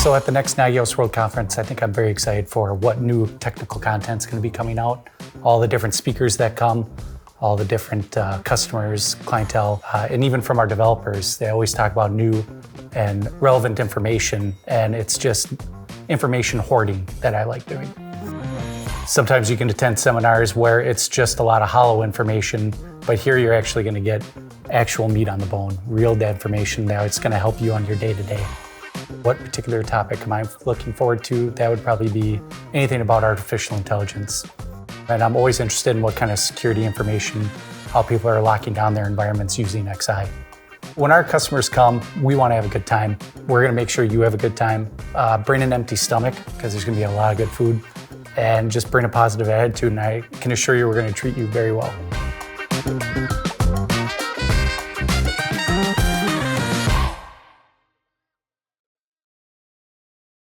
So at the next Nagios World Conference, I think I'm very excited for what new technical content's going to be coming out, all the different speakers that come, all the different customers, clientele, and even from our developers. They always talk about new and relevant information, and it's just information hoarding that I like doing. Sometimes you can attend seminars where it's just a lot of hollow information, but here you're actually going to get actual meat on the bone, real information that it's going to help you on your day-to-day. What particular topic am I looking forward to? That would probably be anything about artificial intelligence. And I'm always interested in what kind of security information, how people are locking down their environments using XI. When our customers come, we want to have a good time. We're going to make sure you have a good time. Bring an empty stomach, because there's going to be a lot of good food, and just bring a positive attitude, and I can assure you we're going to treat you very well.